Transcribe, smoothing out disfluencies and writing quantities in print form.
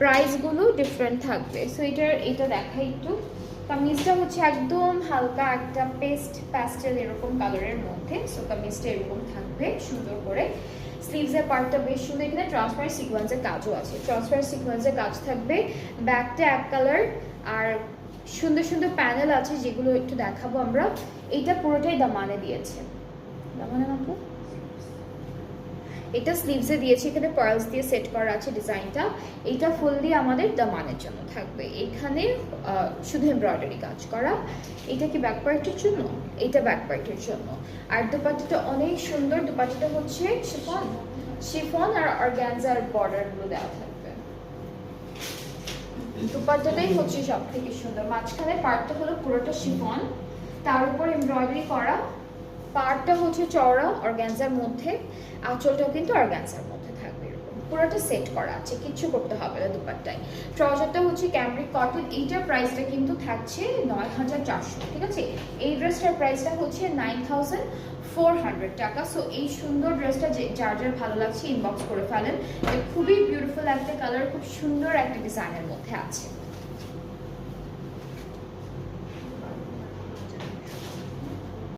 প্রাইসগুলো ডিফারেন্ট থাকবে। সো এটা দেখাই একটু। কামিজটা হচ্ছে একদম হালকা একটা প্যাস্টেল এরকম কালারের মধ্যে। সো কামিজটা এরকম থাকবে সুন্দর করে। স্লিভসের পার্টটা বেশ সুন্দর, এখানে ট্রান্সপারেন্ট সিকোয়েন্সের কাজও আছে, ট্রান্সপারেন্ট সিকোয়েন্সের কাজ থাকবে। ব্যাকটা এক কালার আর সুন্দর সুন্দর প্যানেল আছে যেগুলো একটু দেখাবো আমরা। এইটা পুরোটাই দামানে দিয়েছে, দামানে আপু এটা স্লিভসে দিয়েছি, এখানে পার্লস দিয়ে সেট করা আছে ডিজাইনটা। এইটা ফুল দিয়ে আমাদের দামানের জন্য থাকবে, এখানে শুধু এমব্রয়ডারি কাজ করা। এটা কি ব্যাক পার্টের জন্য, এটা ব্যাক পার্টের জন্য। আর দুপাট্টাটা অনেক সুন্দর, দুপাট্টাটা হচ্ছে শিফন, শিফন আর অর্গানজার বর্ডারগুলো দেওয়া থাকবে। দুপাট্টাটাই হচ্ছে সব থেকে সুন্দর। মাঝখানে পার্টটা হলো পুরোটা শিফন, তার উপর এমব্রয়ডারি করা। পার্টটা হচ্ছে চওড়া অর্গানজার মধ্যে, আঁচলটাও কিন্তু অর্গানজার মধ্যে থাকবে এরকম। পুরোটা সেট করা আছে, কিচ্ছু করতে হবে না দুপাট্টায়। ট্রাউজারটা হচ্ছে ক্যামব্রিক কটন, এইটার প্রাইসটা কিন্তু থাকছে 9400, ঠিক আছে। এই ড্রেসটার প্রাইসটা হচ্ছে 9400 টাকা। সো এই সুন্দর ড্রেসটা যার যার ভালো লাগছে ইনবক্স করে ফেলেন। খুবই বিউটিফুল একটা কালার, খুব সুন্দর একটা ডিজাইনের মধ্যে আছে।